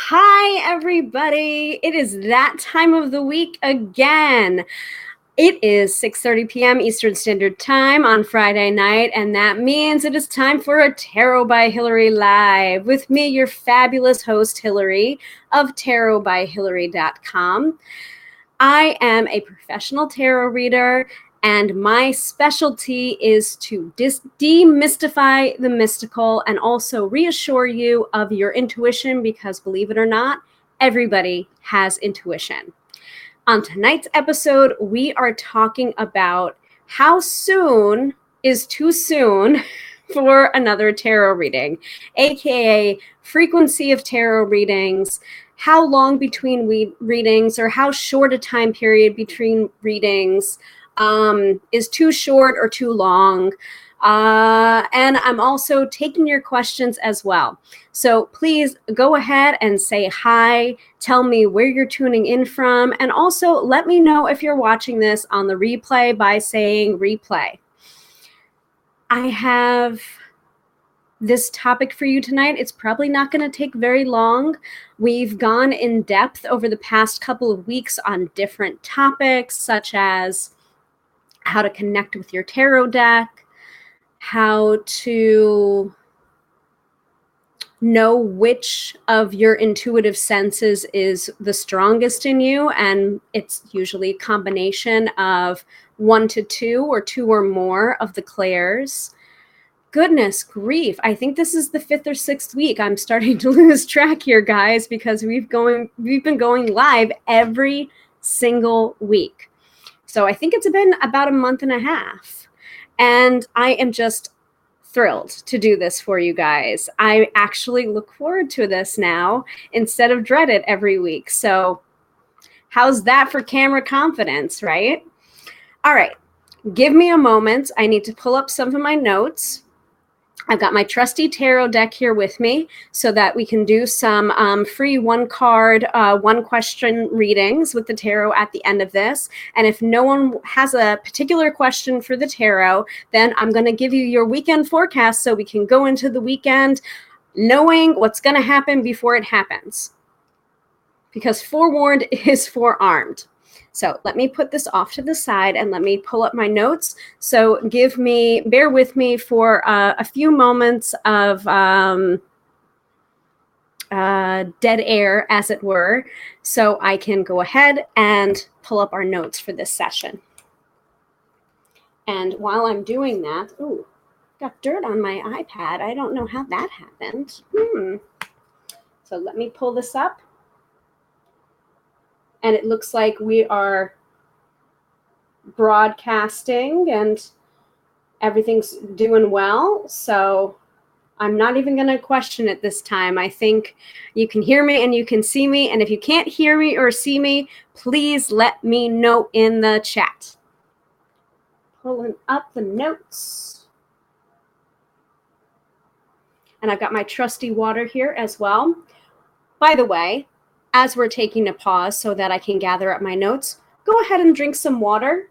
Hi, everybody. It is that time of the week again. It is 6:30 p.m. Eastern Standard Time on Friday night, and that means it is time for a Tarot by Hilary Live with me, your fabulous host, Hilary, of tarotbyhilary.com. I am a professional tarot reader, and my specialty is to demystify the mystical and also reassure you of your intuition because, believe it or not, everybody has intuition. On tonight's episode, we are talking about how soon is too soon for another tarot reading, aka frequency of tarot readings, how long between readings, or how short a time period between readings is too short or too long. And I'm also taking your questions as well. So please go ahead and say hi. Tell me where you're tuning in from. And also let me know if you're watching this on the replay by saying replay. I have this topic for you tonight. It's probably not going to take very long. We've gone in depth over the past couple of weeks on different topics, such as how to connect with your tarot deck, how to know which of your intuitive senses is the strongest in you, and it's usually a combination of 1 to 2 or 2 or more of the clairs. Goodness grief, I think this is the 5th or 6th week. I'm starting to lose track here, guys, because we've been going live every single week. So I think it's been about a month and a half, and I am just thrilled to do this for you guys. I actually look forward to this now instead of dread it every week. So how's that for camera confidence, right? All right, give me a moment. I need to pull up some of my notes. I've got my trusty tarot deck here with me so that we can do some free one-card, one-question readings with the tarot at the end of this. And if no one has a particular question for the tarot, then I'm going to give you your weekend forecast so we can go into the weekend knowing what's going to happen before it happens. Because forewarned is forearmed. So let me put this off to the side and let me pull up my notes. So bear with me for a few moments of dead air, as it were, so I can go ahead and pull up our notes for this session. And while I'm doing that, ooh, got dirt on my iPad. I don't know how that happened. So let me pull this up. And it looks like we are broadcasting and everything's doing well. So I'm not even going to question it this time. I think you can hear me and you can see me. And if you can't hear me or see me, please let me know in the chat. Pulling up the notes. And I've got my trusty water here as well. By the way, as we're taking a pause so that I can gather up my notes, go ahead and drink some water.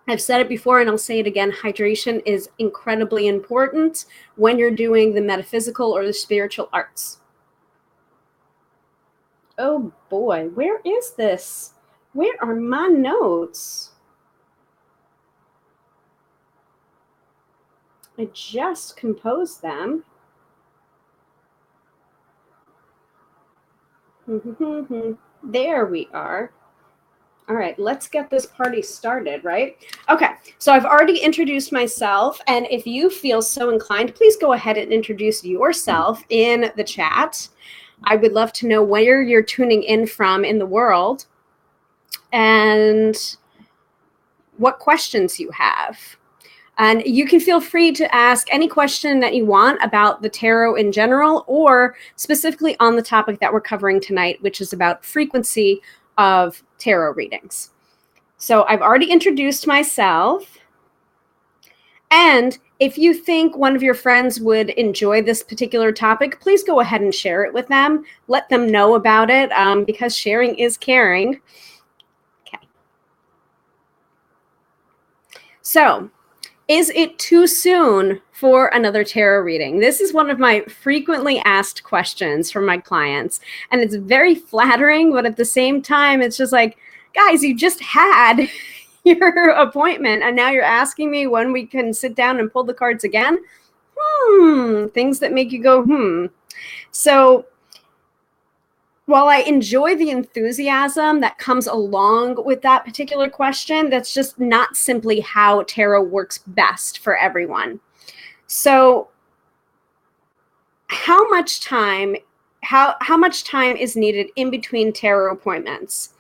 I've said it before and I'll say it again, hydration is incredibly important when you're doing the metaphysical or the spiritual arts. Oh boy, where is this? Where are my notes? I just composed them. There we are. All right, let's get this party started, right? Okay, so I've already introduced myself, and if you feel so inclined, please go ahead and introduce yourself in the chat. I would love to know where you're tuning in from in the world and what questions you have. And you can feel free to ask any question that you want about the tarot in general or specifically on the topic that we're covering tonight, which is about frequency of tarot readings. So I've already introduced myself. And if you think one of your friends would enjoy this particular topic, please go ahead and share it with them. Let them know about it because sharing is caring. Okay. So Is it too soon for another tarot reading? This is one of my frequently asked questions from my clients. And it's very flattering, but at the same time, it's just like, guys, you just had your appointment and now you're asking me when we can sit down and pull the cards again. Things that make you go, So while I enjoy the enthusiasm that comes along with that particular question, that's just not simply how tarot works best for everyone. So how much time is needed in between tarot appointments?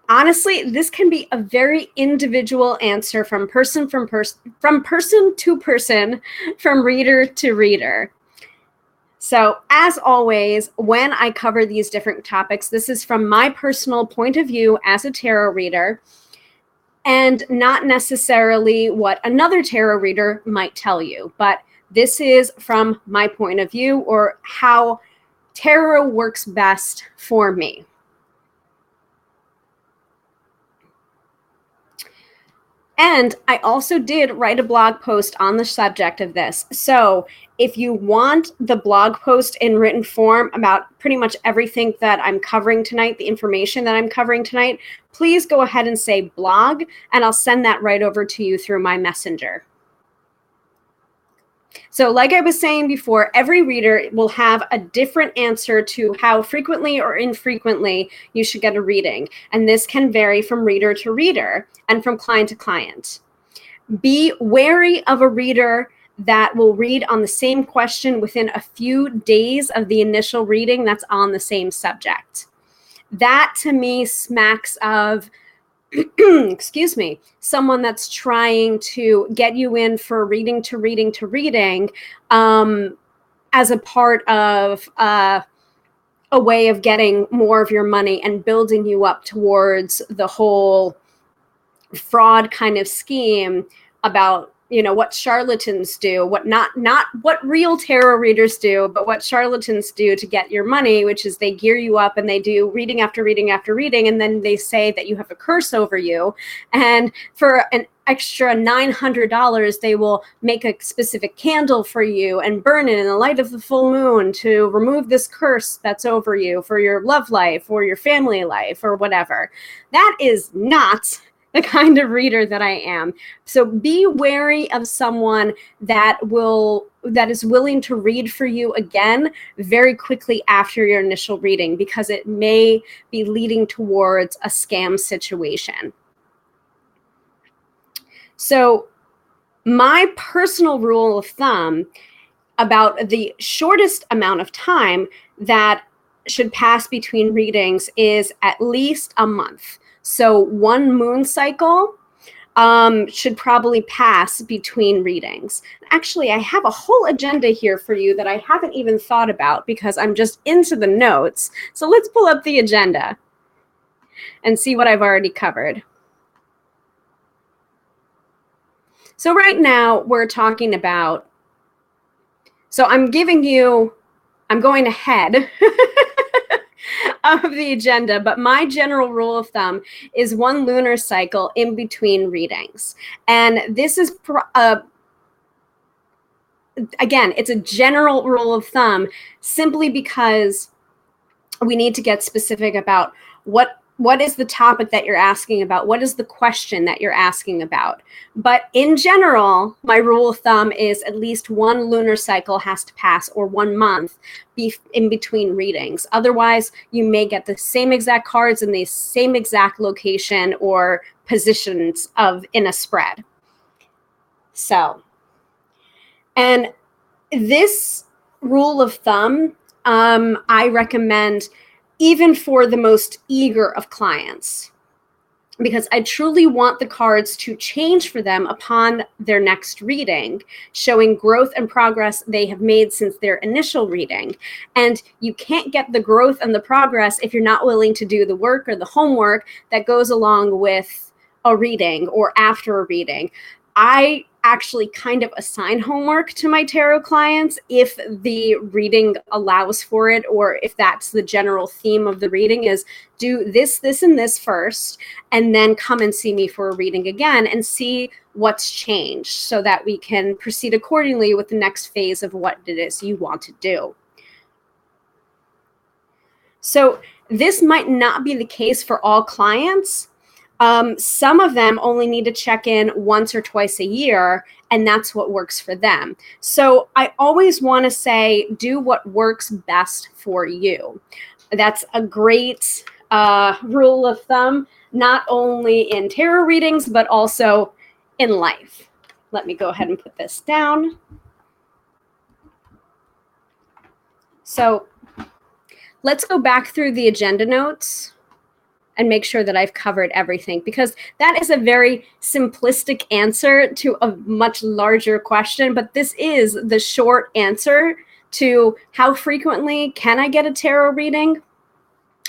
Honestly, this can be a very individual answer from person to person, from reader to reader. So as always, when I cover these different topics, this is from my personal point of view as a tarot reader, and not necessarily what another tarot reader might tell you, but this is from my point of view, or how tarot works best for me. And I also did write a blog post on the subject of this. So if you want the blog post in written form about pretty much everything that I'm covering tonight, the information that I'm covering tonight, please go ahead and say blog, and I'll send that right over to you through my messenger. So like I was saying before, every reader will have a different answer to how frequently or infrequently you should get a reading. And this can vary from reader to reader and from client to client. Be wary of a reader that will read on the same question within a few days of the initial reading that's on the same subject. That to me smacks of excuse me, someone that's trying to get you in for reading to reading to reading as a part of a way of getting more of your money and building you up towards the whole fraud kind of scheme about, you know, what charlatans do, what not what real tarot readers do, but what charlatans do to get your money, which is they gear you up and they do reading after reading after reading, and then they say that you have a curse over you, and for an extra $900 they will make a specific candle for you and burn it in the light of the full moon to remove this curse that's over you for your love life or your family life or whatever. That is not the kind of reader that I am. So be wary of someone that is willing to read for you again very quickly after your initial reading, because it may be leading towards a scam situation. So my personal rule of thumb about the shortest amount of time that should pass between readings is at least a month. So one moon cycle should probably pass between readings. Actually, I have a whole agenda here for you that I haven't even thought about because I'm just into the notes. So let's pull up the agenda and see what I've already covered. So right now we're talking about, so I'm going ahead of the agenda, but my general rule of thumb is one lunar cycle in between readings. And this is, again, it's a general rule of thumb simply because we need to get specific about what is the topic that you're asking about? What is the question that you're asking about? But in general, my rule of thumb is at least one lunar cycle has to pass, or 1 month in between readings. Otherwise, you may get the same exact cards in the same exact location or positions in a spread. So, and this rule of thumb, I recommend even for the most eager of clients, because I truly want the cards to change for them upon their next reading, showing growth and progress they have made since their initial reading. And you can't get the growth and the progress if you're not willing to do the work or the homework that goes along with a reading or after a reading. I actually kind of assign homework to my tarot clients if the reading allows for it, or if that's the general theme of the reading, is do this, this, and this first, and then come and see me for a reading again and see what's changed so that we can proceed accordingly with the next phase of what it is you want to do. So this might not be the case for all clients. Some of them only need to check in once or twice a year, and that's what works for them. So I always want to say, do what works best for you. That's a great rule of thumb, not only in tarot readings, but also in life. Let me go ahead and put this down. So let's go back through the agenda notes and make sure that I've covered everything, because that is a very simplistic answer to a much larger question, but this is the short answer to how frequently can I get a tarot reading,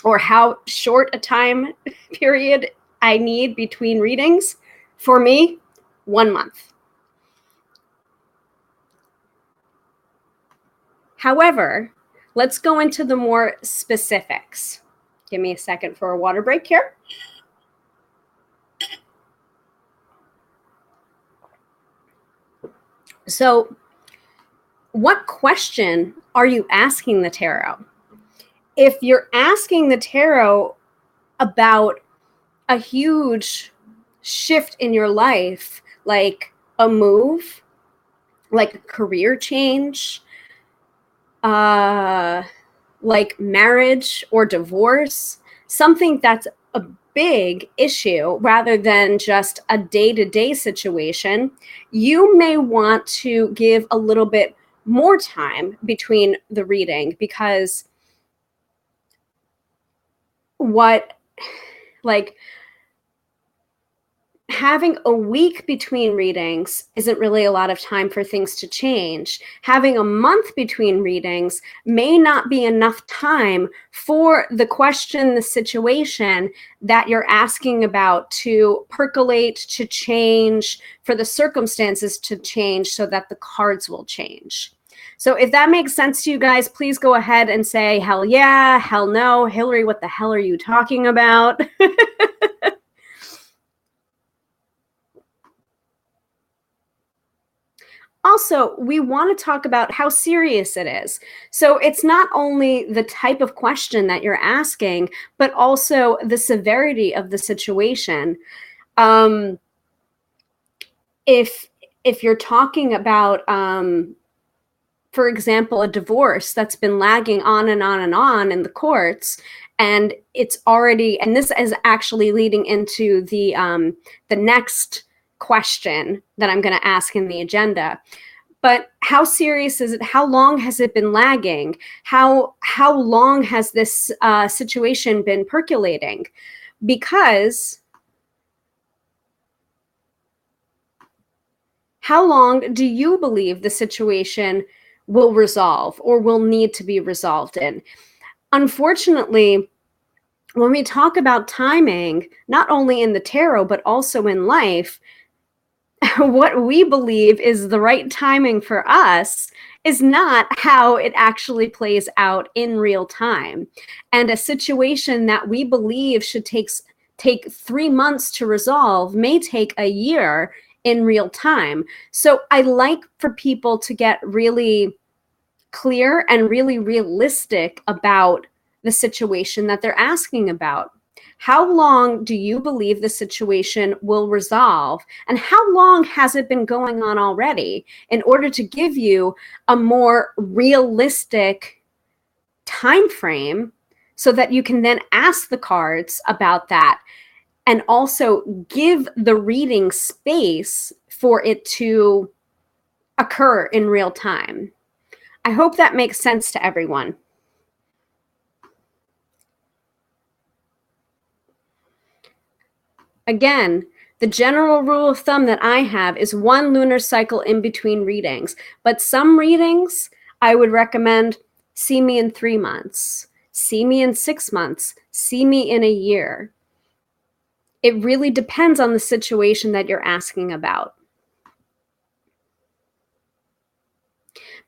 or how short a time period I need between readings. For me, 1 month. However, let's go into the more specifics. Give me a second for a water break here. So, what question are you asking the tarot? If you're asking the tarot about a huge shift in your life, like a move, like a career change, like marriage or divorce, something that's a big issue rather than just a day-to-day situation, you may want to give a little bit more time between the reading, because having a week between readings isn't really a lot of time for things to change. Having a month between readings may not be enough time for the question, the situation that you're asking about to percolate, to change, for the circumstances to change so that the cards will change. So if that makes sense to you guys, please go ahead and say, hell yeah, hell no. Hilary, what the hell are you talking about? Also, we want to talk about how serious it is. So it's not only the type of question that you're asking, but also the severity of the situation. If you're talking about, for example, a divorce that's been lagging on and on and on in the courts, and it's already, and this is actually leading into the next question that I'm going to ask in the agenda. But how serious is it? How long has it been lagging? How long has this situation been percolating? Because how long do you believe the situation will resolve or will need to be resolved in? Unfortunately, when we talk about timing, not only in the tarot, but also in life, what we believe is the right timing for us is not how it actually plays out in real time. And a situation that we believe should take 3 months to resolve may take a year in real time. So I like for people to get really clear and really realistic about the situation that they're asking about. How long do you believe the situation will resolve? And how long has it been going on already, in order to give you a more realistic time frame so that you can then ask the cards about that, and also give the reading space for it to occur in real time. I hope that makes sense to everyone. Again, the general rule of thumb that I have is 1 lunar cycle in between readings. But some readings, I would recommend see me in 3 months, see me in 6 months, see me in a year. It really depends on the situation that you're asking about.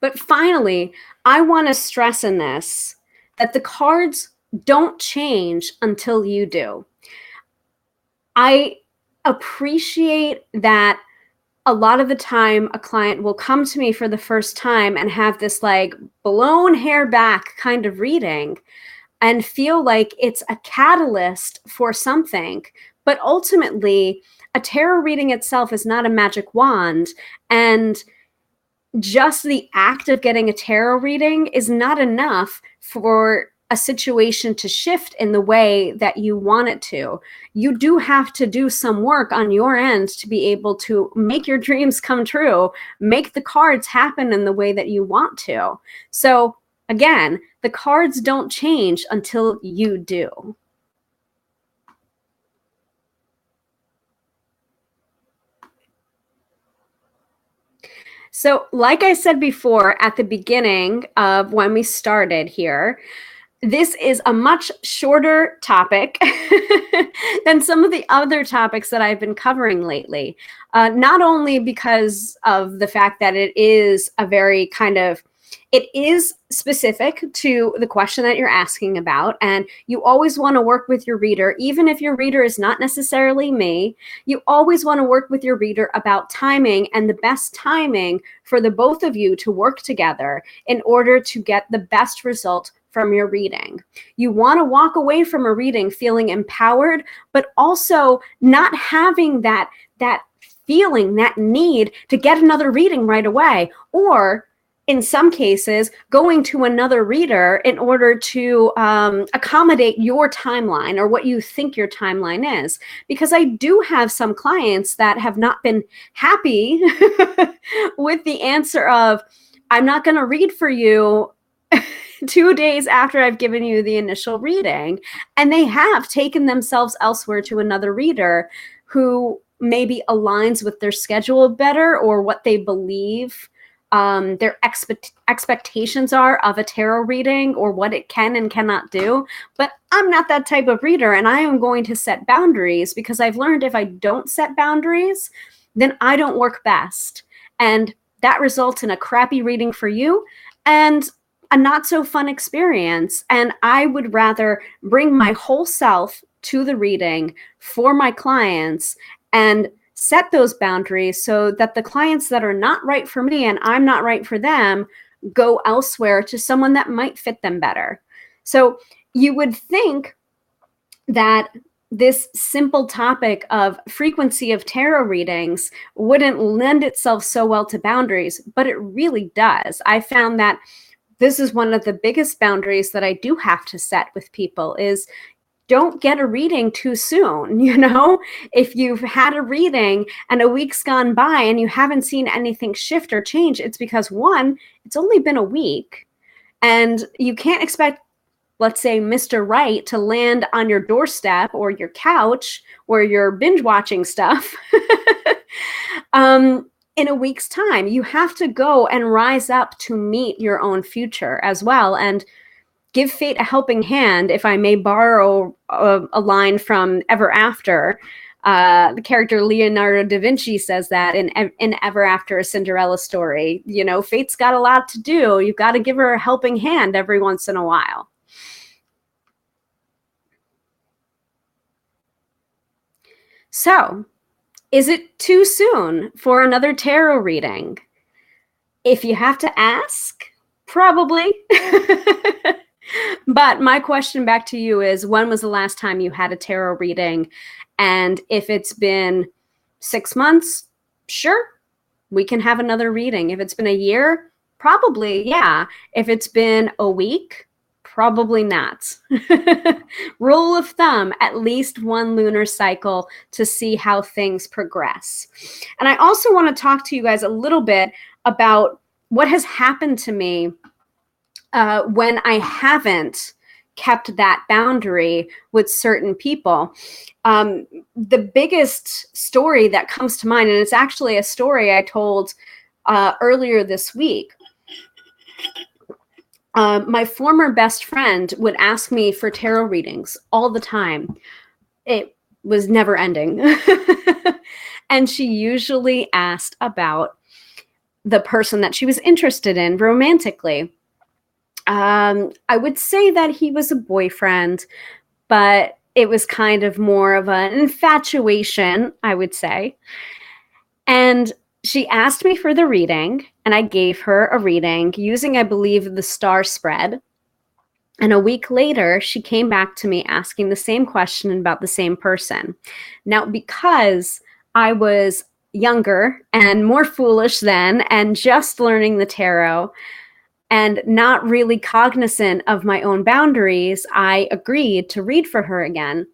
But finally, I want to stress in this that the cards don't change until you do. I appreciate that a lot of the time a client will come to me for the first time and have this like blown hair back kind of reading and feel like it's a catalyst for something. But ultimately, a tarot reading itself is not a magic wand. And just the act of getting a tarot reading is not enough for a situation to shift in the way that you want it to. You do have to do some work on your end to be able to make your dreams come true, make the cards happen in the way that you want to. So again, the cards don't change until you do. So, like I said before at the beginning of when we started here, this is a much shorter topic than some of the other topics that I've been covering lately. Not only because of the fact that it is a very it is specific to the question that you're asking about, and you always want to work with your reader, even if your reader is not necessarily me. You always want to work with your reader about timing and the best timing for the both of you to work together in order to get the best result from your reading. You want to walk away from a reading feeling empowered, but also not having that feeling, that need to get another reading right away, or in some cases, going to another reader in order to accommodate your timeline or what you think your timeline is. Because I do have some clients that have not been happy with the answer of, I'm not going to read for you 2 days after I've given you the initial reading. And they have taken themselves elsewhere to another reader who maybe aligns with their schedule better or what they believe their expectations are of a tarot reading or what it can and cannot do. But I'm not that type of reader, and I am going to set boundaries because I've learned if I don't set boundaries, then I don't work best. And that results in a crappy reading for you and a not so fun experience. And I would rather bring my whole self to the reading for my clients and set those boundaries so that the clients that are not right for me and I'm not right for them go elsewhere to someone that might fit them better. So you would think that this simple topic of frequency of tarot readings wouldn't lend itself so well to boundaries, but it really does. I found that this is one of the biggest boundaries that I do have to set with people is don't get a reading too soon. You know, if you've had a reading and a week's gone by and you haven't seen anything shift or change, it's because one, it's only been a week and you can't expect, let's say, Mr. Right to land on your doorstep or your couch where you're binge watching stuff in a week's time. You have to go and rise up to meet your own future as well. And give fate a helping hand, if I may borrow a line from Ever After. The character Leonardo da Vinci says that in Ever After, a Cinderella story. You know, fate's got a lot to do. You've got to give her a helping hand every once in a while. So, is it too soon for another tarot reading? If you have to ask, probably. But my question back to you is, when was the last time you had a tarot reading? And if it's been 6 months, sure, we can have another reading. If it's been a year, probably, yeah. If it's been a week, probably not. Rule of thumb, at least one lunar cycle to see how things progress. And I also want to talk to you guys a little bit about what has happened to me when I haven't kept that boundary with certain people. The biggest story that comes to mind, and it's actually a story I told earlier this week. My former best friend would ask me for tarot readings all the time. It was never ending. And she usually asked about the person that she was interested in romantically. I would say that he was a boyfriend, but it was kind of more of an infatuation, I would say. And she asked me for the reading, and I gave her a reading using, I believe, the star spread. And a week later, she came back to me asking the same question about the same person. Now, because I was younger and more foolish then and just learning the tarot and not really cognizant of my own boundaries, I agreed to read for her again.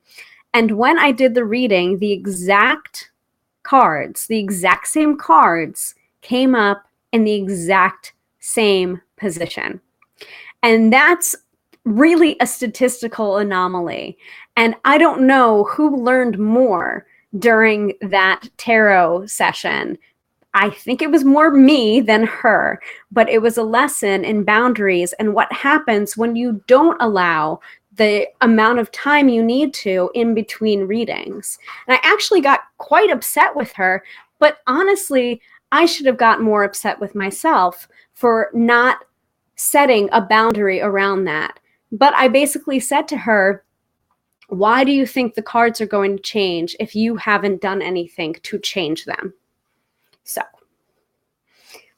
And when I did the reading, the exact same cards came up in the exact same position. And that's really a statistical anomaly. And I don't know who learned more during that tarot session. I think it was more me than her, but it was a lesson in boundaries and what happens when you don't allow the amount of time you need to in between readings. And I actually got quite upset with her, but honestly, I should have gotten more upset with myself for not setting a boundary around that. But I basically said to her, why do you think the cards are going to change if you haven't done anything to change them? So,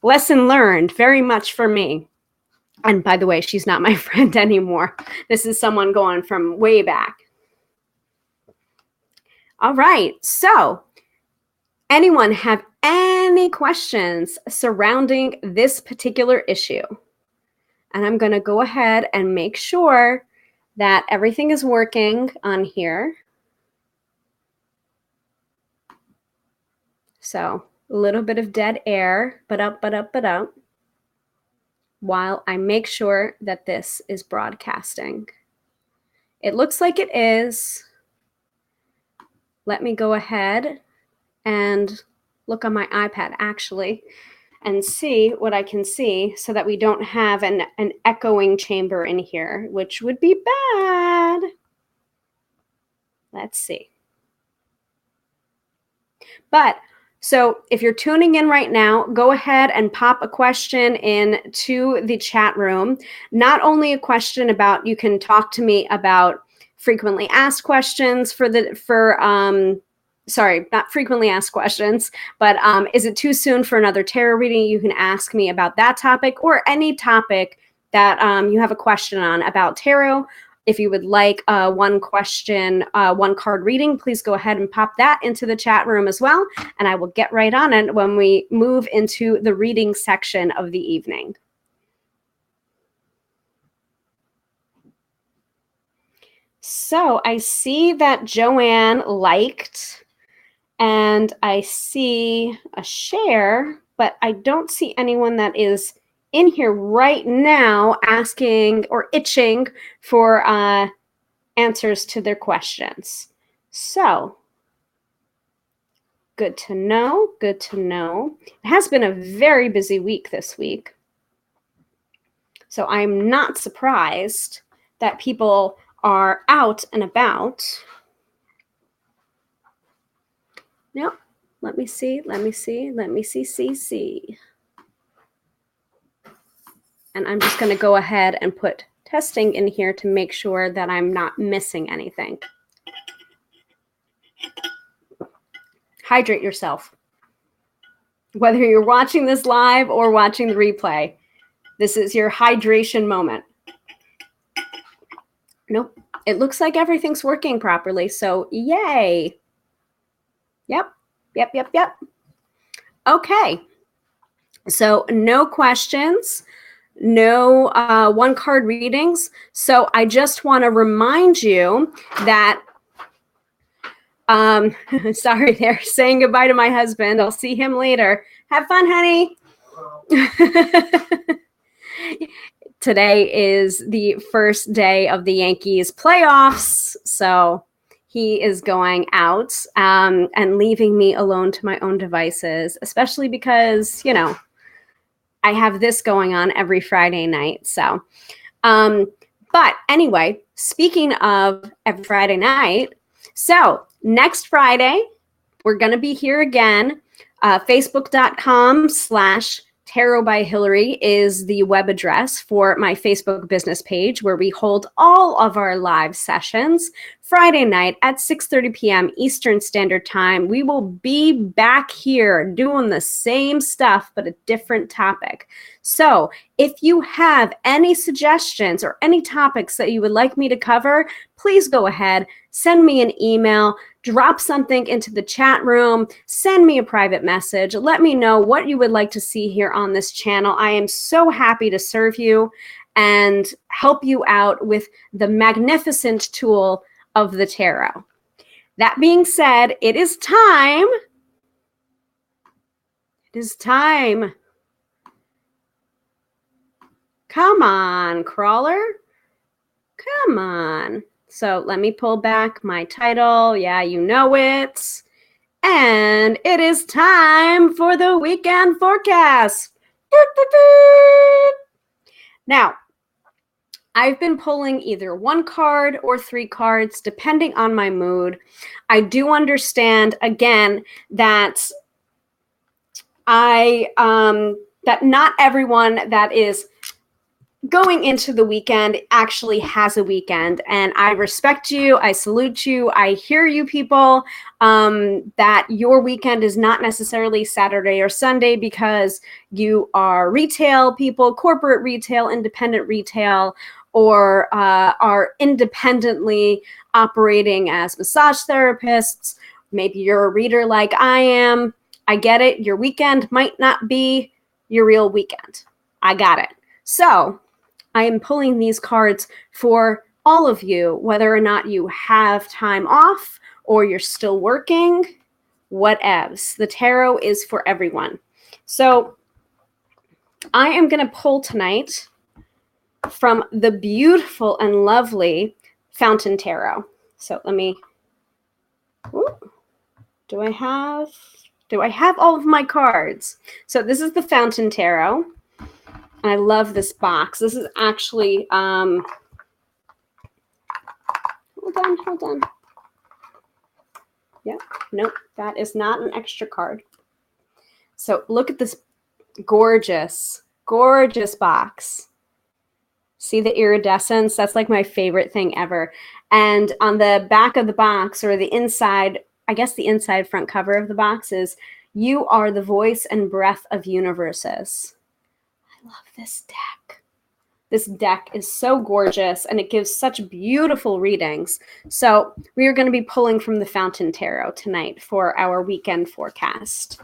lesson learned very much for me. And by the way, she's not my friend anymore. This is someone going from way back. All right. So, anyone have any questions surrounding this particular issue? And I'm going to go ahead and make sure that everything is working on here. So a little bit of dead air, but up, while I make sure that this is broadcasting. It looks like it is. Let me go ahead and look on my iPad actually and see what I can see so that we don't have an echoing chamber in here, which would be bad. Let's see. But so if you're tuning in right now, go ahead and pop a question into the chat room. Not only a question about, you can talk to me about frequently asked questions sorry, not frequently asked questions, but is it too soon for another tarot reading? You can ask me about that topic or any topic that you have a question on about tarot. If you would like one question, one card reading, please go ahead and pop that into the chat room as well. And I will get right on it when we move into the reading section of the evening. So I see that Joanne liked, and I see a share, but I don't see anyone that is in here right now asking or itching for answers to their questions. So good to know, good to know. It has been a very busy week this week. So I'm not surprised that people are out and about. No, let me see. See. And I'm just going to go ahead and put testing in here to make sure that I'm not missing anything. Hydrate yourself. Whether you're watching this live or watching the replay, this is your hydration moment. Nope, it looks like everything's working properly, so yay. Yep. Okay, so no questions, no one card readings. So I just want to remind you that, sorry, they're saying goodbye to my husband. I'll see him later. Have fun, honey. Today is the first day of the Yankees playoffs, so he is going out and leaving me alone to my own devices, especially because, you know, I have this going on every Friday night. So, but anyway, speaking of every Friday night, so next Friday, we're going to be here again, facebook.com/tarot Tarot by Hilary is the web address for my Facebook business page, where we hold all of our live sessions Friday night at 6:30 p.m. Eastern Standard Time. We will be back here doing the same stuff, but a different topic. So if you have any suggestions or any topics that you would like me to cover, please go ahead, send me an email, drop something into the chat room, send me a private message. Let me know what you would like to see here on this channel. I am so happy to serve you and help you out with the magnificent tool of the tarot. That being said, it is time. It is time. Come on, crawler. Come on. So let me pull back my title. Yeah, you know it. And it is time for the weekend forecast. Now, I've been pulling either one card or three cards, depending on my mood. I do understand, again, that that not everyone that is going into the weekend actually has a weekend, and I respect you. I salute you. I hear you, people, that your weekend is not necessarily Saturday or Sunday because you are retail people, corporate retail, independent retail, or are independently operating as massage therapists. Maybe you're a reader like I am. I get it. Your weekend might not be your real weekend. I got it. So I am pulling these cards for all of you, whether or not you have time off or you're still working, whatevs. The tarot is for everyone. So I am going to pull tonight from the beautiful and lovely Fountain Tarot. So let me, do I have all of my cards? So this is the Fountain Tarot. I love this box. This is actually, hold on. Yeah, nope, that is not an extra card. So look at this gorgeous, gorgeous box. See the iridescence? That's like my favorite thing ever. And on the back of the box, or the inside, I guess the inside front cover of the box is, "You are the voice and breath of universes." I love this deck. This deck is so gorgeous, and it gives such beautiful readings. So we are going to be pulling from the Fountain Tarot tonight for our weekend forecast.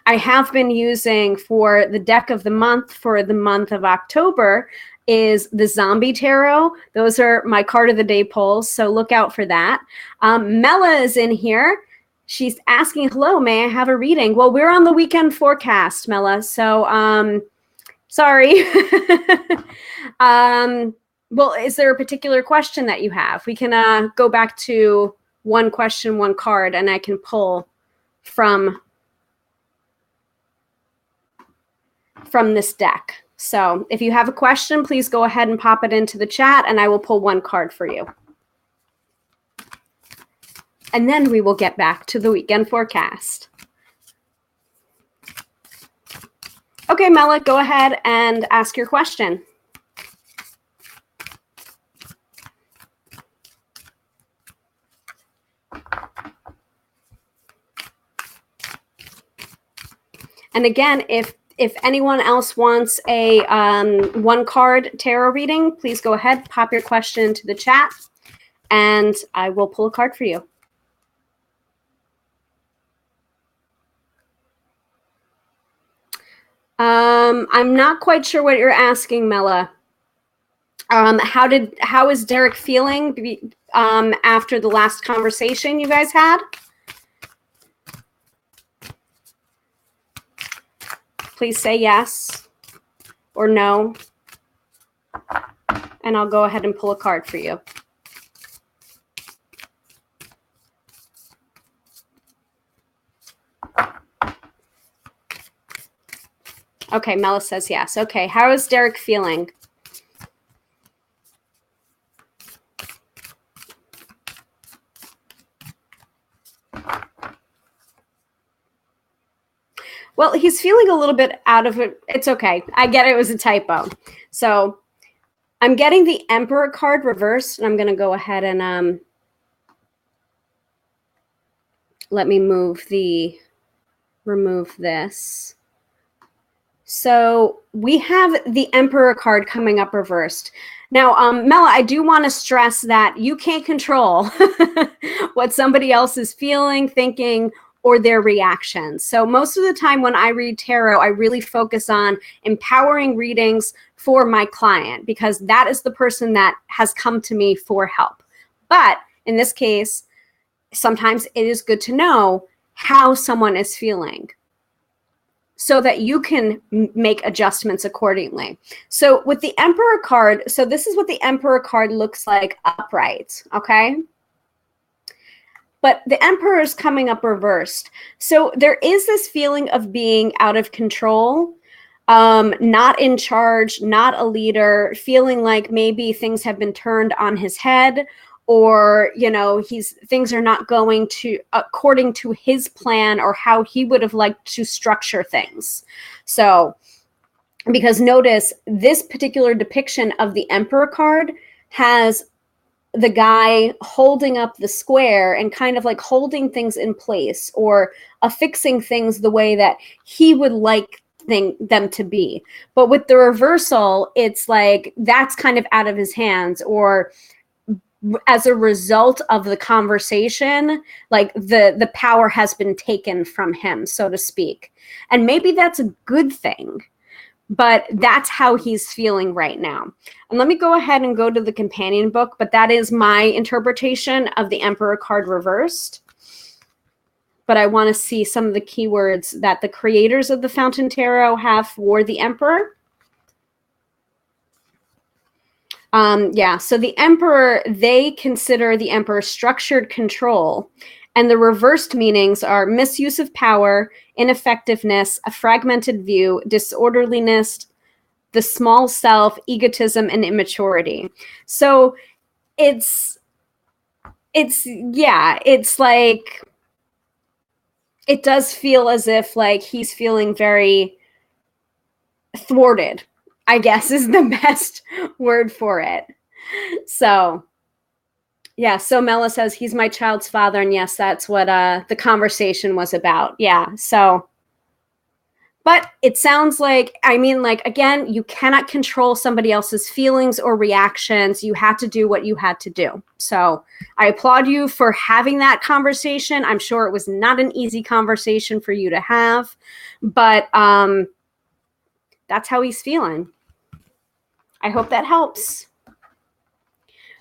I have been using, for the deck of the month for the month of October, is the Zombie Tarot. Those are my card of the day pulls, so look out for that. Mela is in here. She's asking, hello, may I have a reading? Well, we're on the weekend forecast, Mela, so sorry. Well, is there a particular question that you have? We can go back to one question, one card, and I can pull from this deck. So if you have a question, please go ahead and pop it into the chat, and I will pull one card for you. And then we will get back to the weekend forecast. Okay, Mela, go ahead and ask your question. And again, if anyone else wants a one card tarot reading, please go ahead, pop your question into the chat, and I will pull a card for you. I'm not quite sure what you're asking, Mela. How is Derek feeling after the last conversation you guys had? Please say yes or no, and I'll go ahead and pull a card for you. Okay, Mela says yes. Okay, how is Derek feeling? Well, he's feeling a little bit out of it. It's okay. I get it was a typo. So I'm getting the Emperor card reversed, and I'm going to go ahead and let me remove this. So we have the Emperor card coming up reversed. Now, Mela, I do want to stress that you can't control what somebody else is feeling, thinking, or their reactions. So most of the time when I read tarot, I really focus on empowering readings for my client, because that is the person that has come to me for help. But in this case, sometimes it is good to know how someone is feeling, so that you can make adjustments accordingly. So with the Emperor card, so this is what the Emperor card looks like upright, okay? But the Emperor is coming up reversed. So there is this feeling of being out of control, not in charge, not a leader, feeling like maybe things have been turned on his head, or, you know, things are not going to according to his plan or how he would have liked to structure things. So, because notice this particular depiction of the Emperor card has the guy holding up the square and kind of like holding things in place, or affixing things the way that he would like them to be. But with the reversal, it's like that's kind of out of his hands, or as a result of the conversation, like the power has been taken from him, so to speak. And maybe that's a good thing, but that's how he's feeling right now. And let me go ahead and go to the companion book, but that is my interpretation of the Emperor card reversed. But I want to see some of the keywords that the creators of the Fountain Tarot have for the Emperor. Yeah, so the Emperor, they consider the Emperor structured control, and the reversed meanings are misuse of power, ineffectiveness, a fragmented view, disorderliness, the small self, egotism, and immaturity. So it's like, it does feel as if like he's feeling very thwarted, I guess is the best word for it. So, yeah, so Mela says he's my child's father, and yes, that's what the conversation was about. Yeah, so, but it sounds like, I mean, like, again, you cannot control somebody else's feelings or reactions. You had to do what you had to do. So I applaud you for having that conversation. I'm sure it was not an easy conversation for you to have, but that's how he's feeling. I hope that helps.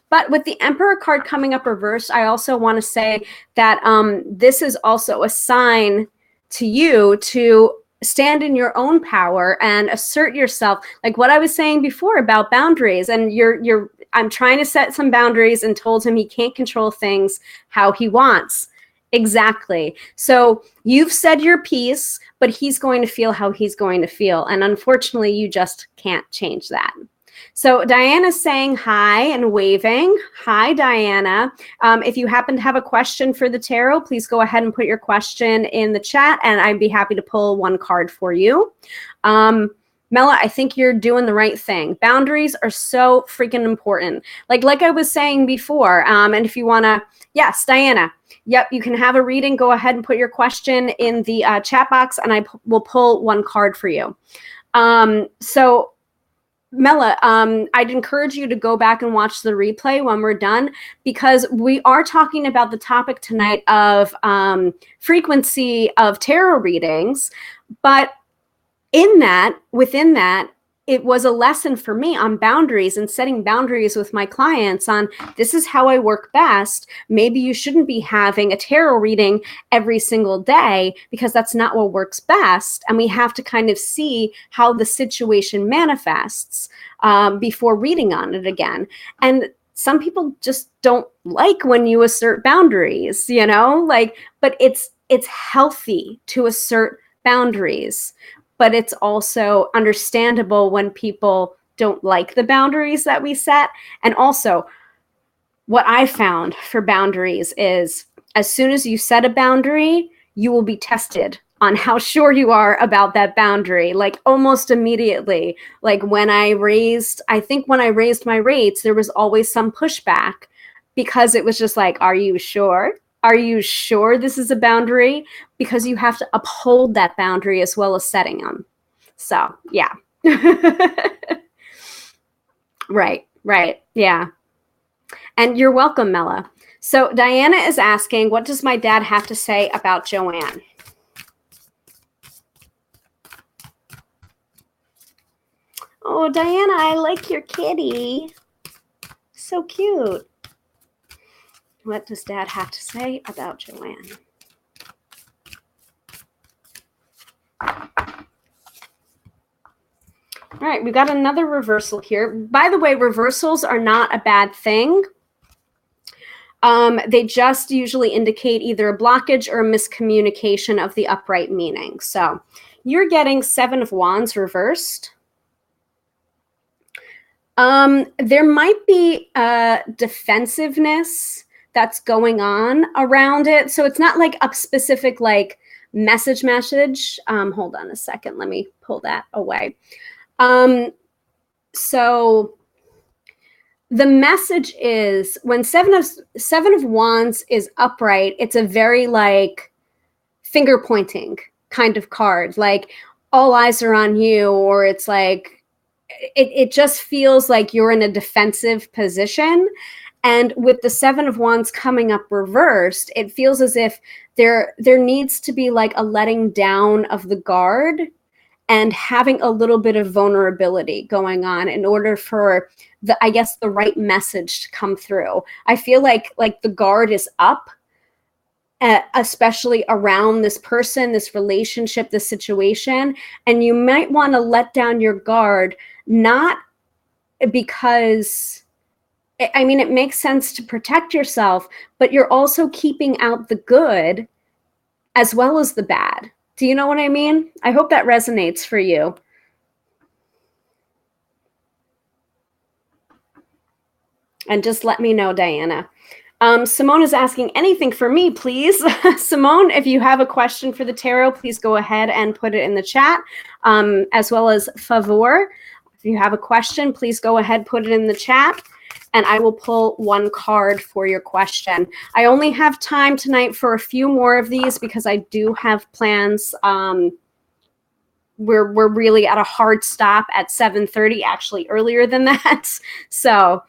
But with the Emperor card coming up reversed, I also want to say that this is also a sign to you to stand in your own power and assert yourself. Like what I was saying before about boundaries, and I'm trying to set some boundaries and told him he can't control things how he wants. Exactly. So you've said your piece, but he's going to feel how he's going to feel. And unfortunately, you just can't change that. So Diana's saying hi and waving. Hi, Diana. If you happen to have a question for the tarot, please go ahead and put your question in the chat, and I'd be happy to pull one card for you. Mela, I think you're doing the right thing. Boundaries are so freaking important. Like I was saying before, and if you want to, yes, Diana, yep, you can have a reading. Go ahead and put your question in the chat box, and I will pull one card for you. So Mela, I'd encourage you to go back and watch the replay when we're done, because we are talking about the topic tonight of frequency of tarot readings. But within that, it was a lesson for me on boundaries and setting boundaries with my clients on this is how I work best. Maybe you shouldn't be having a tarot reading every single day because that's not what works best. And we have to kind of see how the situation manifests before reading on it again. And some people just don't like when you assert boundaries, you know, like, but it's healthy to assert boundaries. But it's also understandable when people don't like the boundaries that we set. And also, what I found for boundaries is as soon as you set a boundary, you will be tested on how sure you are about that boundary, like almost immediately. Like I think when I raised my rates, there was always some pushback because it was just like, are you sure? Are you sure this is a boundary? Because you have to uphold that boundary as well as setting them. So, yeah. Right, right. Yeah. And you're welcome, Mela. So Diana is asking, what does my dad have to say about Joanne? Oh, Diana, I like your kitty. So cute. What does Dad have to say about Joanne? All right, we've got another reversal here. By the way, reversals are not a bad thing. They just usually indicate either a blockage or a miscommunication of the upright meaning. So you're getting 7 of Wands reversed. There might be defensiveness that's going on around it. So it's not like a specific like message. Hold on a second. Let me pull that away. So the message is when seven of Wands is upright, it's a very like finger pointing kind of card. Like all eyes are on you, or it's like it just feels like you're in a defensive position. And with the 7 of Wands coming up reversed, it feels as if there needs to be like a letting down of the guard and having a little bit of vulnerability going on in order for the right message to come through. I feel like the guard is up, especially around this person, this relationship, this situation. And you might want to let down your guard, not because, I mean, it makes sense to protect yourself, but you're also keeping out the good as well as the bad. Do you know what I mean? I hope that resonates for you. And just let me know, Diana. Simone is asking anything for me, please. Simone, if you have a question for the tarot, please go ahead and put it in the chat, as well as Favor. If you have a question, please go ahead, put it in the chat, and I will pull one card for your question. I only have time tonight for a few more of these because I do have plans. We're really at a hard stop at 7:30, actually earlier than that. So,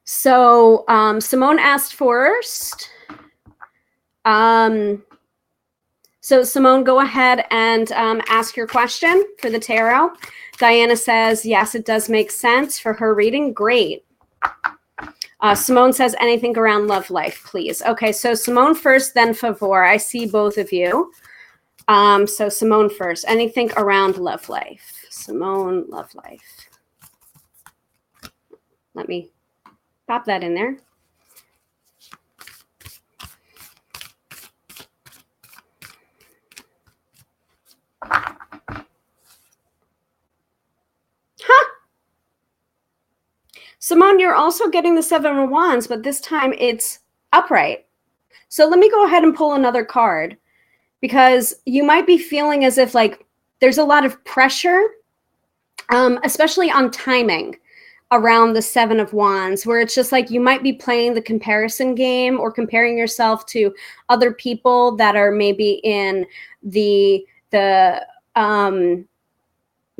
Simone asked first. So Simone, go ahead and ask your question for the tarot. Diana says, yes, it does make sense for her reading. Great. Simone says, anything around love life, please. Okay, so Simone first, then Favor. I see both of you. So Simone first. Anything around love life. Simone, love life. Let me pop that in there. Simone, you're also getting the 7 of Wands, but this time it's upright. So let me go ahead and pull another card, because you might be feeling as if like there's a lot of pressure, especially on timing around the 7 of Wands, where it's just like you might be playing the comparison game or comparing yourself to other people that are maybe in the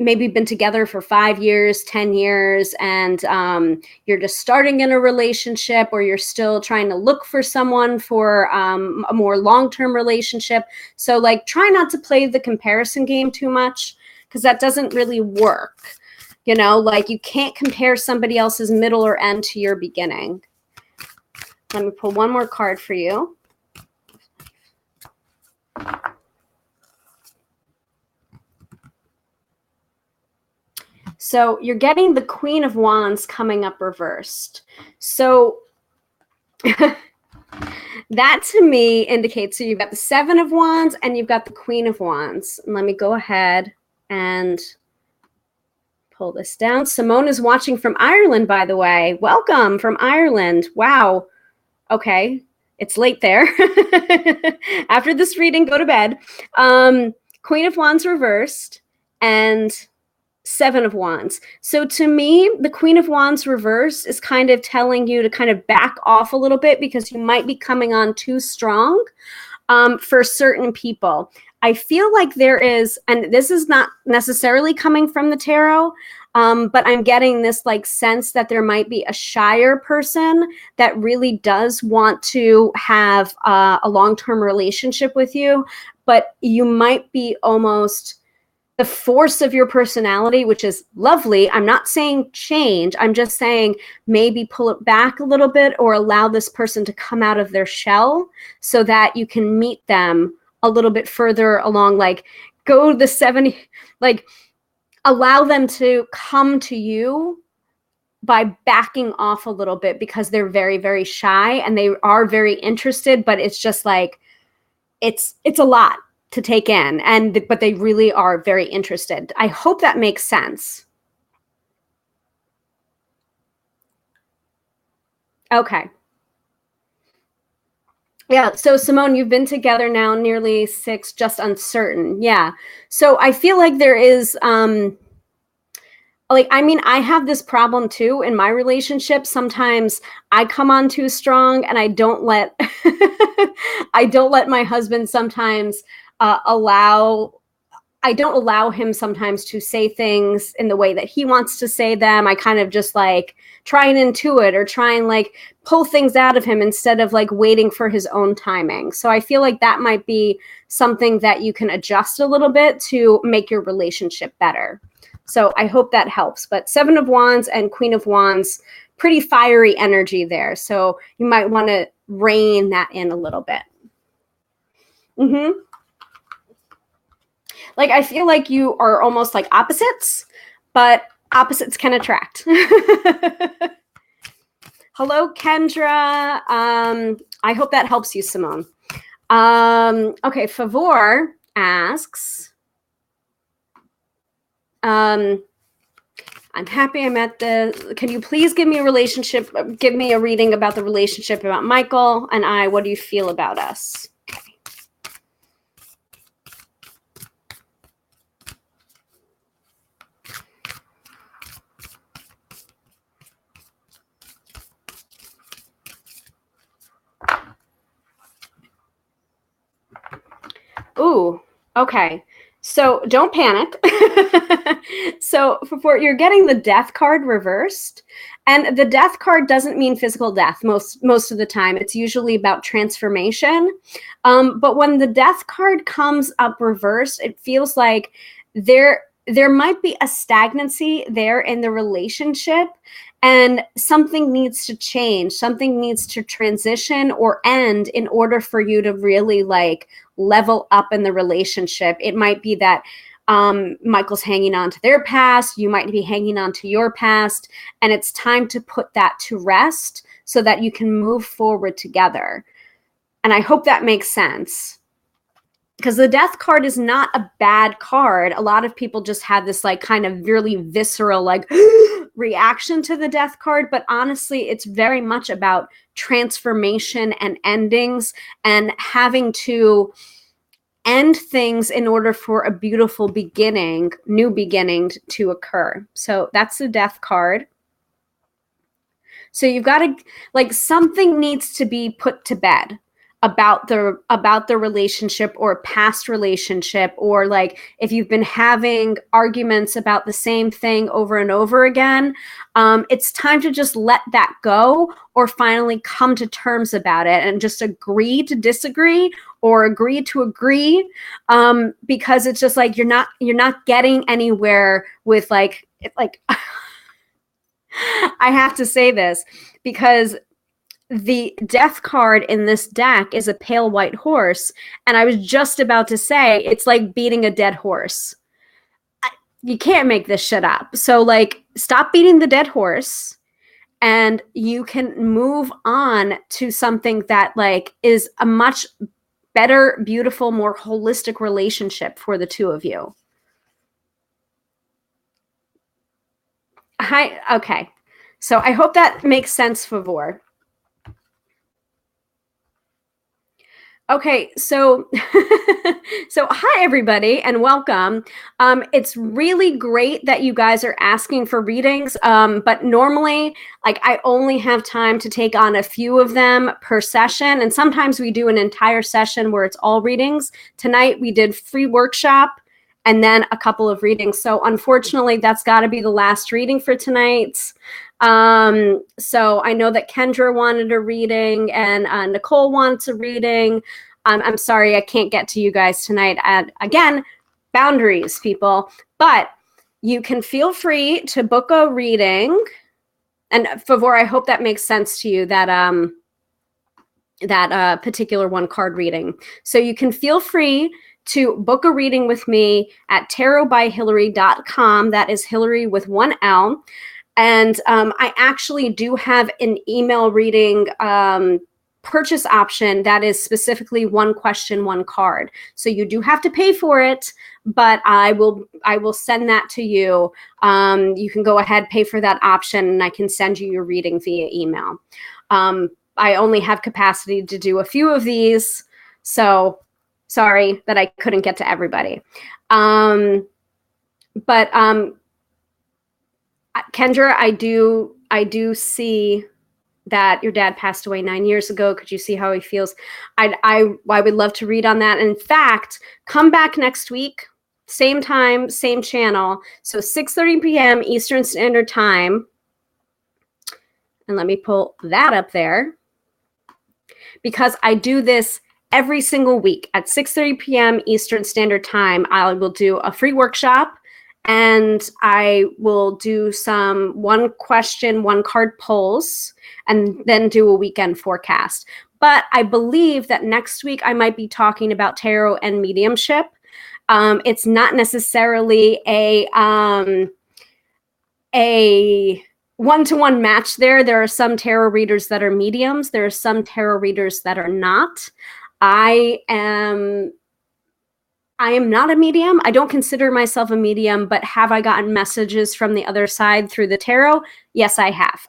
maybe been together for 5 years, 10 years, and you're just starting in a relationship, or you're still trying to look for someone for a more long-term relationship. So like try not to play the comparison game too much, because that doesn't really work. You know, like you can't compare somebody else's middle or end to your beginning. Let me pull one more card for you. So you're getting the Queen of Wands coming up reversed. So that to me indicates, so you've got the 7 of Wands and you've got the Queen of Wands. And let me go ahead and pull this down. Simone is watching from Ireland, by the way. Welcome from Ireland. Wow. Okay. it's late there. After this reading, go to bed. Queen of Wands reversed and Seven of Wands. So to me, the Queen of Wands reversed is kind of telling you to kind of back off a little bit because you might be coming on too strong for certain people. I feel like there is, and this is not necessarily coming from the tarot, but I'm getting this like sense that there might be a shyer person that really does want to have a long-term relationship with you, but you might be almost the force of your personality, which is lovely. I'm not saying change. I'm just saying maybe pull it back a little bit or allow this person to come out of their shell so that you can meet them a little bit further along, like go the 70, like allow them to come to you by backing off a little bit because they're very, very shy and they are very interested, but it's just like, it's a lot to take in, but they really are very interested. I hope that makes sense. Okay. Yeah. So Simone, you've been together now nearly 6, just uncertain. Yeah. So I feel like there is, like, I mean, I have this problem too in my relationship. Sometimes I come on too strong and I don't let, I don't let my husband sometimes I don't allow him sometimes to say things in the way that he wants to say them. I kind of just like try and intuit or try and like pull things out of him instead of like waiting for his own timing. So I feel like that might be something that you can adjust a little bit to make your relationship better. So I hope that helps. But Seven of Wands and Queen of Wands, pretty fiery energy there. So you might want to rein that in a little bit. Mm-hmm. Like, I feel like you are almost like opposites, but opposites can attract. Hello, Kendra. I hope that helps you, Simone. Okay, Favor asks, I'm happy I met can you please give me a reading about the relationship about Michael and I? What do you feel about us? Ooh, okay. So don't panic. So you're getting the death card reversed, and the death card doesn't mean physical death most of the time. It's usually about transformation. But when the death card comes up reversed, it feels like there might be a stagnancy there in the relationship, and something needs to change. Something needs to transition or end in order for you to really like level up in the relationship. It might be that Michael's hanging on to their past, you might be hanging on to your past, and it's time to put that to rest so that you can move forward together. And I hope that makes sense. Because the death card is not a bad card. A lot of people just have this like kind of really visceral like reaction to the death card, but honestly, it's very much about transformation and endings and having to end things in order for a beautiful beginning, new beginning to occur. So that's the death card. So you've got to like something needs to be put to bed about the relationship or past relationship, or like if you've been having arguments about the same thing over and over again, it's time to just let that go or finally come to terms about it and just agree to disagree or agree to agree, because it's just like you're not getting anywhere with like I have to say this because the death card in this deck is a pale white horse. And I was just about to say, it's like beating a dead horse. You can't make this shit up. So like, stop beating the dead horse and you can move on to something that like is a much better, beautiful, more holistic relationship for the two of you. Okay. So I hope that makes sense, Favor. Okay, so so hi everybody and welcome. It's really great that you guys are asking for readings, but normally, like I only have time to take on a few of them per session, and sometimes we do an entire session where it's all readings. Tonight we did free workshop and then a couple of readings. So unfortunately, that's got to be the last reading for tonight. So I know that Kendra wanted a reading and Nicole wants a reading. I'm sorry I can't get to you guys tonight. And again, boundaries, people. But you can feel free to book a reading. And Favor, I hope that makes sense to you, that particular one card reading. So you can feel free to book a reading with me at tarotbyhilary.com. That is Hilary with one L. And I actually do have an email reading purchase option that is specifically one question, one card. So you do have to pay for it, but I will send that to you. You can go ahead, pay for that option, and I can send you your reading via email. I only have capacity to do a few of these, so sorry that I couldn't get to everybody. But Kendra, I do see that your dad passed away 9 years ago. Could you see how he feels? I would love to read on that. In fact, come back next week, same time, same channel. So 6:30 p.m. Eastern Standard Time. And let me pull that up there, because I do this every single week at 6:30 p.m. Eastern Standard Time. I will do a free workshop, and I will do some one question, one card polls, and then do a weekend forecast. But I believe that next week I might be talking about tarot and mediumship. It's not necessarily a one-to-one match there. There are some tarot readers that are mediums. There are some tarot readers that are not. I am not a medium. I don't consider myself a medium, but have I gotten messages from the other side through the tarot? Yes, I have.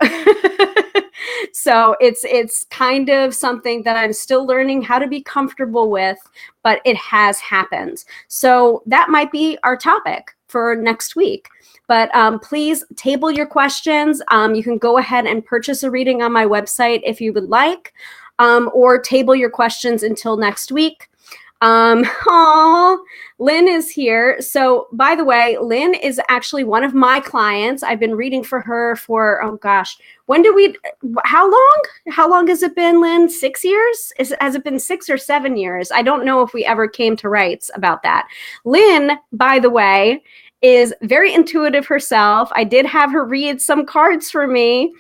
So it's kind of something that I'm still learning how to be comfortable with, but it has happened. So that might be our topic for next week. But please table your questions. You can go ahead and purchase a reading on my website if you would like, or table your questions until next week. Lynn is here. So by the way, Lynn is actually one of my clients. I've been reading for her for, oh gosh, how long has it been, Lynn? 6 years? Has it been 6 or 7 years? I don't know if we ever came to rights about that. Lynn, by the way, is very intuitive herself. I did have her read some cards for me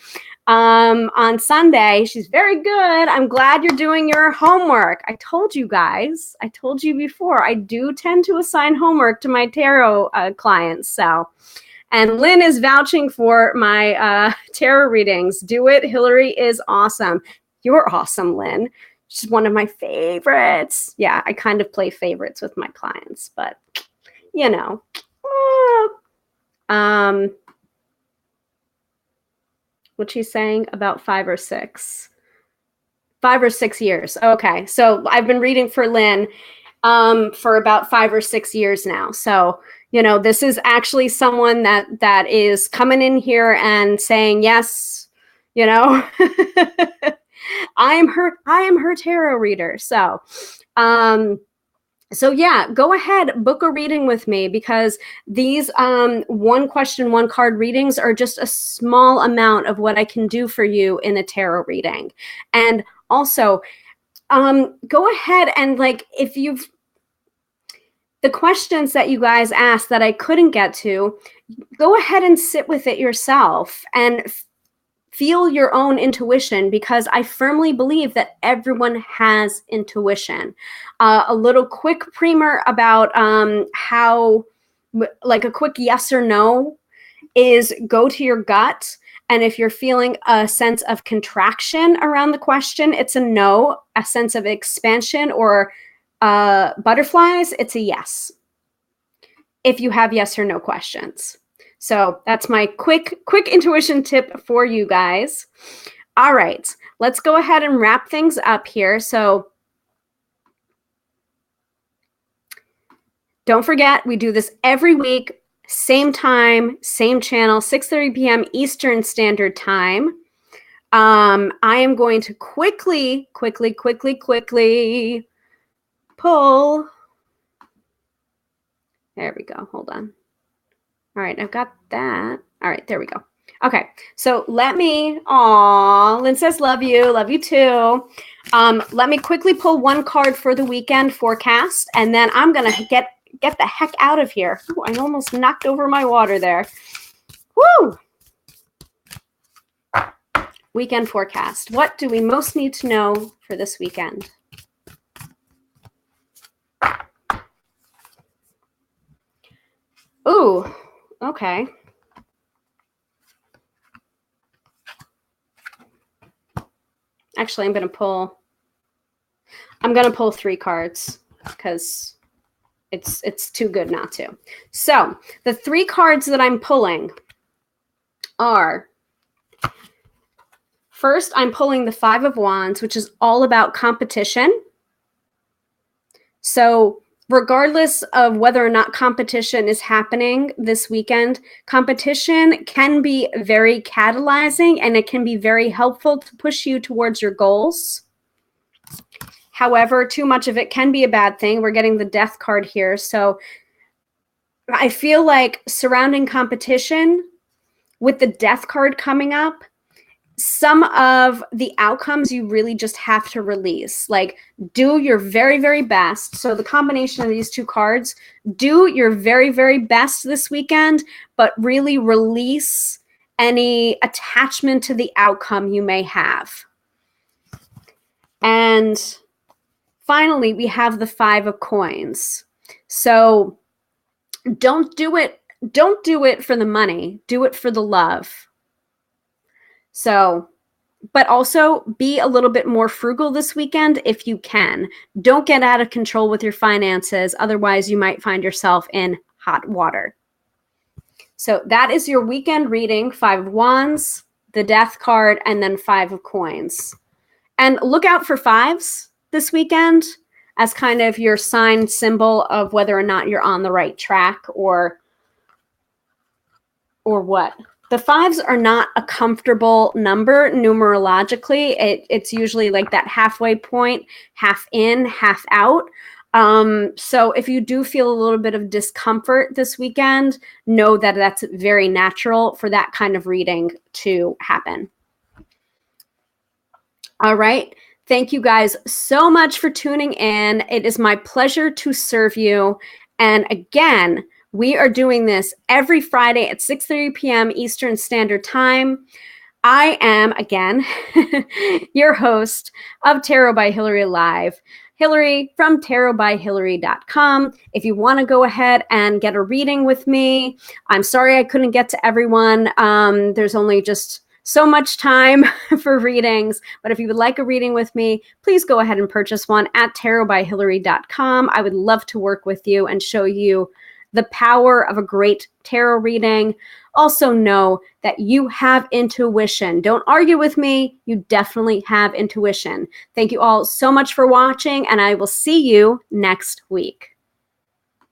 on Sunday. She's very good. I'm glad you're doing your homework. I told you guys, I told you before, I do tend to assign homework to my tarot clients. So, and Lynn is vouching for my tarot readings. Do it. Hilary is awesome. You're awesome, Lynn. She's one of my favorites. Yeah, I kind of play favorites with my clients, but you know. What she's saying about 5 or 6 years. Okay, so I've been reading for Lynn for about 5 or 6 years now. So you know, this is actually someone that is coming in here and saying yes. You know, I am her tarot reader. So. So yeah, go ahead, book a reading with me, because these one question, one card readings are just a small amount of what I can do for you in a tarot reading. And also, go ahead and the questions that you guys asked that I couldn't get to, go ahead and sit with it yourself and feel your own intuition, because I firmly believe that everyone has intuition. A little quick primer about how, like a quick yes or no, is go to your gut. And if you're feeling a sense of contraction around the question, it's a no. A sense of expansion or butterflies, it's a yes. If you have yes or no questions. So that's my quick intuition tip for you guys. All right, let's go ahead and wrap things up here. So don't forget, we do this every week, same time, same channel, 6:30 p.m. Eastern Standard Time. I am going to quickly pull. There we go. Hold on. All right, I've got that. All right, there we go. Okay, so let me, Lynn says love you too. Let me quickly pull one card for the weekend forecast, and then I'm gonna get the heck out of here. Ooh, I almost knocked over my water there. Woo! Weekend forecast. What do we most need to know for this weekend? Ooh, okay. Actually, I'm gonna pull 3 cards because it's too good not to. So the 3 cards that I'm pulling are, first, I'm pulling the 5 of Wands, which is all about competition. So regardless of whether or not competition is happening this weekend, competition can be very catalyzing and it can be very helpful to push you towards your goals. However, too much of it can be a bad thing. We're getting the Death card here. So I feel like surrounding competition with the Death card coming up, some of the outcomes you really just have to release. Like, do your very, very best. So the combination of these 2 cards, do your very, very best this weekend, but really release any attachment to the outcome you may have. And finally, we have the 5 of Coins. So don't do it for the money. Do it for the love. So, but also be a little bit more frugal this weekend if you can. Don't get out of control with your finances. Otherwise, you might find yourself in hot water. So that is your weekend reading, 5 of Wands, the Death card, and then 5 of Coins. And look out for 5s this weekend as kind of your sign symbol of whether or not you're on the right track or what. The 5s are not a comfortable number numerologically. It's usually like that halfway point, half in, half out. So if you do feel a little bit of discomfort this weekend, know that that's very natural for that kind of reading to happen. All right. Thank you guys so much for tuning in. It is my pleasure to serve you. And again, we are doing this every Friday at 6:30 p.m. Eastern Standard Time. I am, again, your host of Tarot by Hilary Live, Hilary from tarotbyhilary.com. If you want to go ahead and get a reading with me, I'm sorry I couldn't get to everyone. There's only just so much time for readings, but if you would like a reading with me, please go ahead and purchase one at tarotbyhilary.com. I would love to work with you and show you the power of a great tarot reading. Also know that you have intuition. Don't argue with me. You definitely have intuition. Thank you all so much for watching, and I will see you next week.